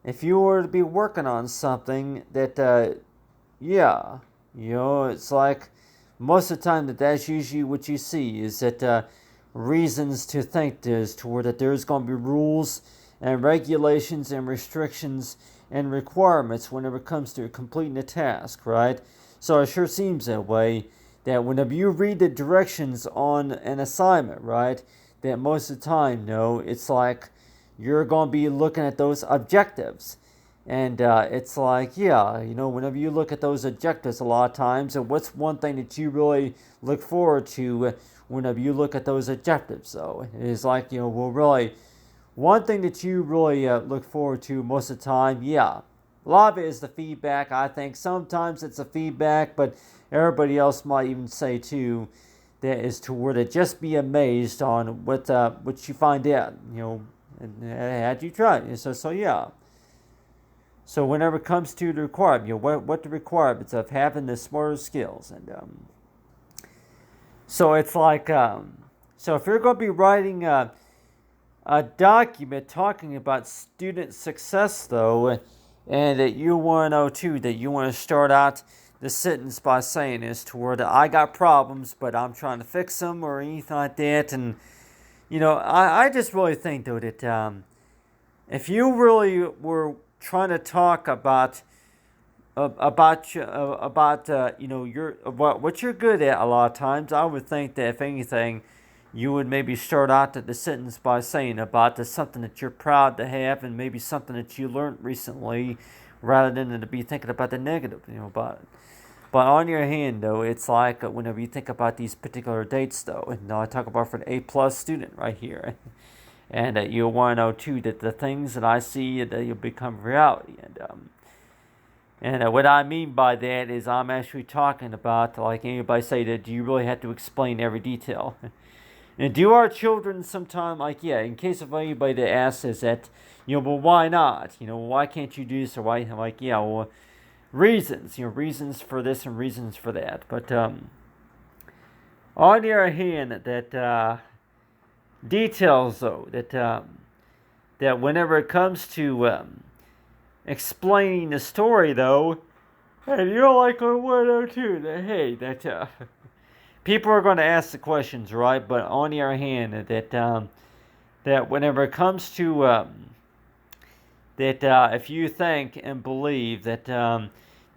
if you were to be working on something, that yeah, it's like most of the time that's usually what you see, is that reasons to think is toward that there's going to be rules and regulations and restrictions and requirements whenever it comes to completing a task, right? So it sure seems that way, that whenever you read the directions on an assignment, right, that most of the time, it's like you're going to be looking at those objectives. And it's like, yeah, whenever you look at those objectives a lot of times, and what's one thing that you really look forward to whenever you look at those objectives, though? It's like, well, really, one thing that you really look forward to most of the time, yeah, a lot of it is the feedback, I think. Sometimes it's the feedback, but everybody else might even say, too, that is toward it. Just be amazed on what you find out, and had you tried. So yeah. So whenever it comes to the requirement, what the requirements of having the smarter skills, and so it's like, so if you're going to be writing a document talking about student success, though, and that you want to know too, that you want to start out the sentence by saying is toward, I got problems, but I'm trying to fix them, or anything like that. And I just really think, though, that if you really were trying to talk about your what you're good at, a lot of times, I would think that if anything, you would maybe start out the sentence by saying about something that you're proud to have, and maybe something that you learned recently, rather than to be thinking about the negative, about it. But on your hand, though, it's like whenever you think about these particular dates, though, and I talk about for the A+ student right here, and you'll want to know too that the things that I see, that you'll become reality. And what I mean by that is, I'm actually talking about, like anybody say, that do you really have to explain every detail? And do our children sometime, like, yeah, in case of anybody that asks us that, well, why not? Why can't you do this? Or why, like, yeah, well, reasons, reasons for this and reasons for that. But, on the other hand, that details, though, that whenever it comes to explaining the story, though, and you're like on 102, that, hey, that people are going to ask the questions, right? But on the other hand, that whenever it comes to that if you think and believe that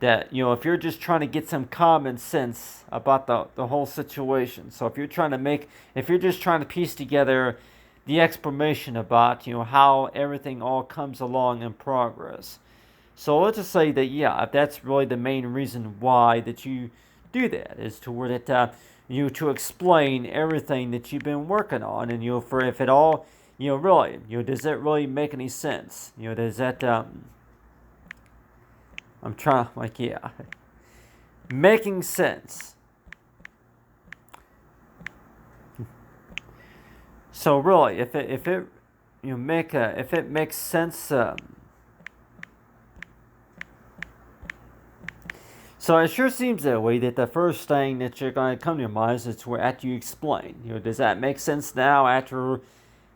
if you're just trying to get some common sense about the whole situation, so if you're just trying to piece together the explanation about how everything all comes along in progress. So let's just say that, yeah, if that's really the main reason why that you do that, is to where that to explain everything that you've been working on, and for if it all really does that really make any sense? Does that I'm trying, like, yeah, making sense. So really, if it if it makes sense. So it sure seems that way, that the first thing that you're going to come to your mind is where after you explain. Does that make sense now after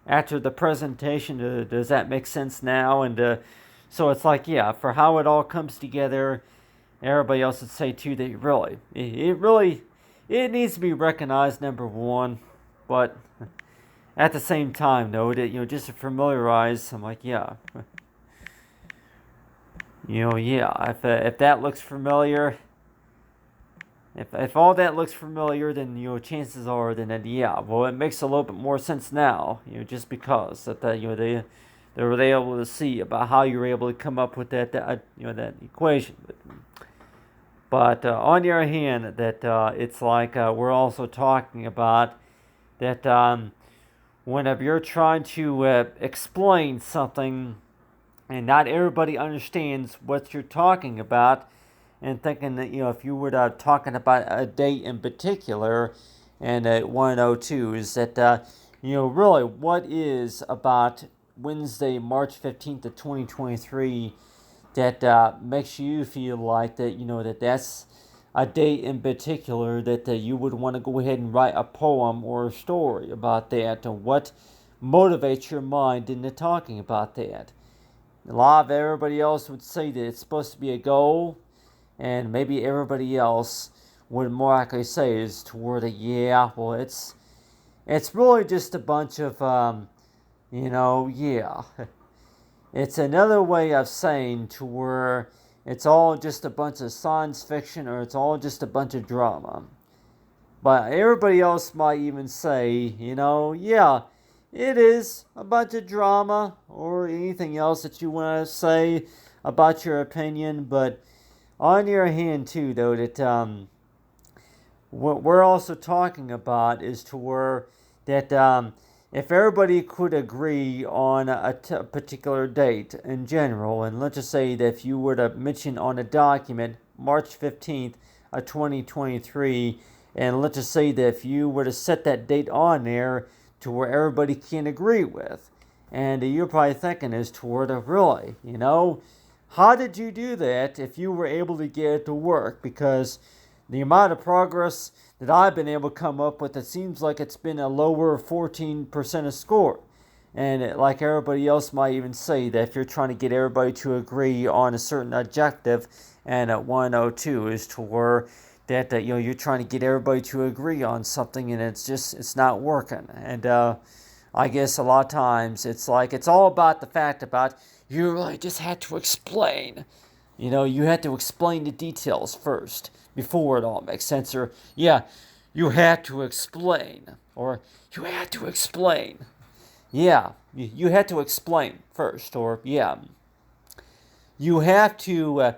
the presentation? Does that make sense now? And so it's like, yeah, for how it all comes together, everybody else would say too that it needs to be recognized, number one, but at the same time, though, that just to familiarize, I'm like, yeah. Yeah, if that looks familiar, if all that looks familiar, then chances are that, yeah, well, it makes a little bit more sense now. Just because that they were able to see about how you were able to come up with that that equation. But on the other hand, that it's like we're also talking about that whenever you're trying to explain something, and not everybody understands what you're talking about, and thinking that if you were talking about a date in particular, and 102 is that really what is about Wednesday, March 15th of 2023 that makes you feel like that that's a date in particular that you would want to go ahead and write a poem or a story about that, and what motivates your mind into talking about that. A lot of everybody else would say that it's supposed to be a goal, and maybe everybody else would more likely say is toward a, yeah, well, it's really just a bunch of yeah. It's another way of saying to where it's all just a bunch of science fiction, or it's all just a bunch of drama. But everybody else might even say, yeah, it is a bunch of drama, or anything else that you want to say about your opinion. But on your hand, too, though, that what we're also talking about is to where that if everybody could agree on a particular date in general, and let's just say that if you were to mention on a document March 15th of 2023, and let's just say that if you were to set that date on there to where everybody can agree with, and you're probably thinking is toward a really, how did you do that if you were able to get it to work? Because the amount of progress that I've been able to come up with, it seems like it's been a lower 14% of score. And like everybody else might even say that if you're trying to get everybody to agree on a certain objective, and at 102 is to where that you're trying to get everybody to agree on something, and it's not working. And I guess a lot of times it's like it's all about the fact about you really just had to explain. You had to explain the details first before it all makes sense. Or, yeah, you had to explain. Or, you had to explain. Yeah, you had to explain first. Or, yeah, you have to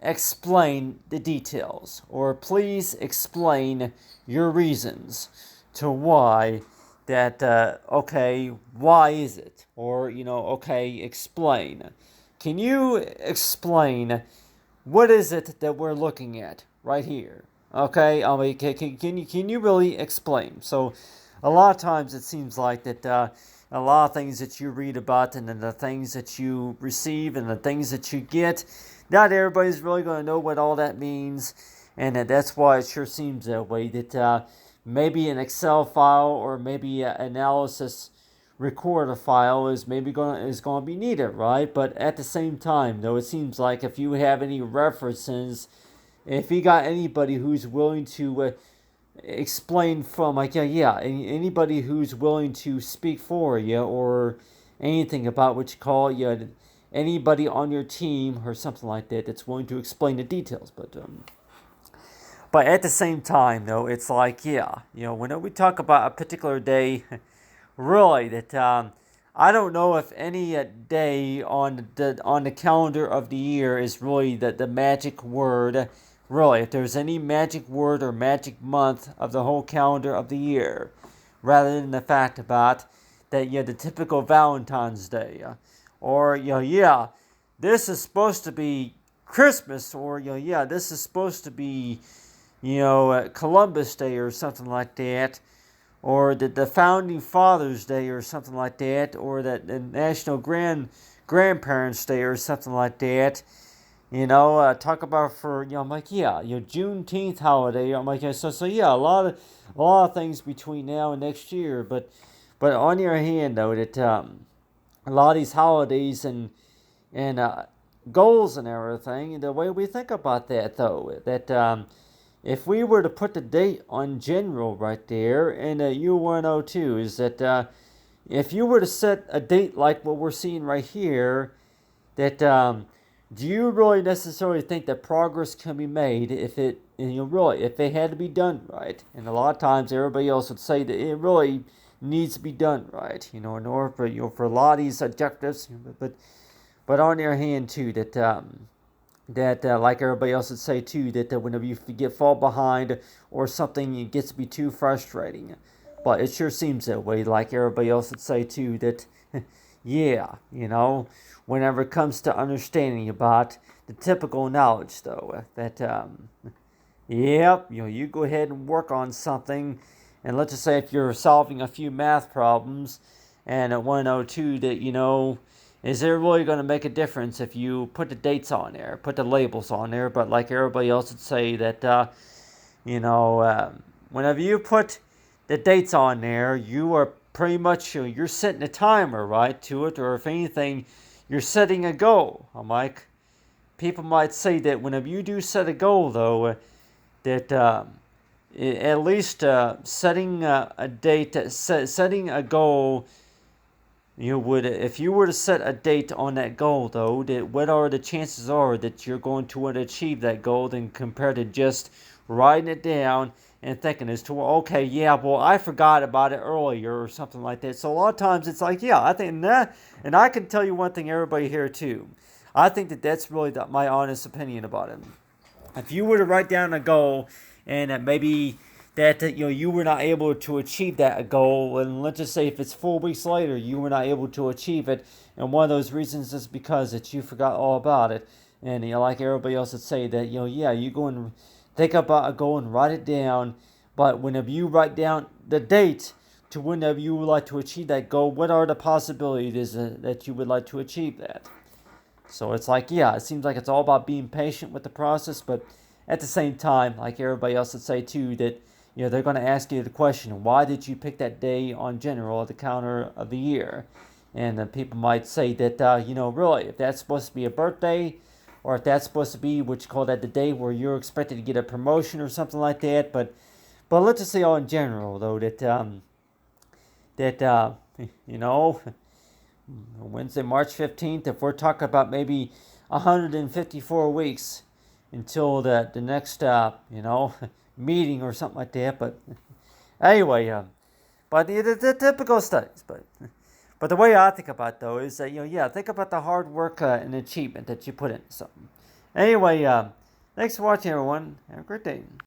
explain the details. Or, please explain your reasons to why that, okay, why is it? Or, okay, explain. Can you explain what is it that we're looking at right here? Okay, I mean, can you really explain? So, a lot of times it seems like that a lot of things that you read about and then the things that you receive and the things that you get, not everybody's really going to know what all that means. And that's why it sure seems that way, that maybe an Excel file or maybe an analysis recorder file is going to be needed, right? But at the same time, though, it seems like if you have any references, if you got anybody who's willing to explain from, like, anybody who's willing to speak for you or anything about what you call you, anybody on your team or something like that that's willing to explain the details. But at the same time, though, it's like, when we talk about a particular day, really, that I don't know if any day on the calendar of the year is really the magic word. Really, if there's any magic word or magic month of the whole calendar of the year, rather than the fact about that, the typical Valentine's Day, or this is supposed to be Christmas, or this is supposed to be Columbus Day or something like that, or the Founding Fathers Day or something like that, or the National Grandparents Day or something like that. Talk about for I'm like, Juneteenth holiday. I'm like, so a lot of things between now and next year. But on your hand, though, that a lot of these holidays and goals and everything, the way we think about that, though, that if we were to put the date on general right there in U102, is that if you were to set a date like what we're seeing right here, that do you really necessarily think that progress can be made if it had to be done right? And a lot of times everybody else would say that it really needs to be done right, in order for a lot of these objectives, but on the other hand too, that like everybody else would say too, that whenever you fall behind or something, it gets to be too frustrating. But it sure seems that way, like everybody else would say too, that whenever it comes to understanding about the typical knowledge, though, that you go ahead and work on something, and let's just say if you're solving a few math problems, and at 102 that is it really going to make a difference if you put the dates on there, put the labels on there? But like everybody else would say that whenever you put the dates on there, you are pretty much you're setting a timer, right, to it, or if anything, you're setting a goal. I'm like, people might say that whenever you do set a goal, though, that at least setting a date, setting a goal, if you were to set a date on that goal, though, that what are the chances are that you're going to want to achieve that goal, than compared to just writing it down and thinking as to, okay, well, I forgot about it earlier or something like that. So a lot of times it's like, I think that, and I can tell you one thing, everybody here too. I think that that's really my honest opinion about it. If you were to write down a goal and maybe that you were not able to achieve that goal, and let's just say if it's 4 weeks later you were not able to achieve it, and one of those reasons is because that you forgot all about it, and like everybody else would say that you go and think about a goal and write it down, but whenever you write down the date to whenever you would like to achieve that goal, what are the possibilities that you would like to achieve that? So it's like, it seems like it's all about being patient with the process, but at the same time, like everybody else would say too, that they're going to ask you the question, why did you pick that day on general at the calendar of the year? And then people might say that, really, if that's supposed to be a birthday, or if that's supposed to be what you call that the day where you're expected to get a promotion or something like that. But let's just say all in general, though, that Wednesday, March 15th, if we're talking about maybe 154 weeks until the next, meeting or something like that. But anyway, but the typical studies. But the way I think about it, though, is that, think about the hard work and achievement that you put into something. Anyway, thanks for watching, everyone. Have a great day.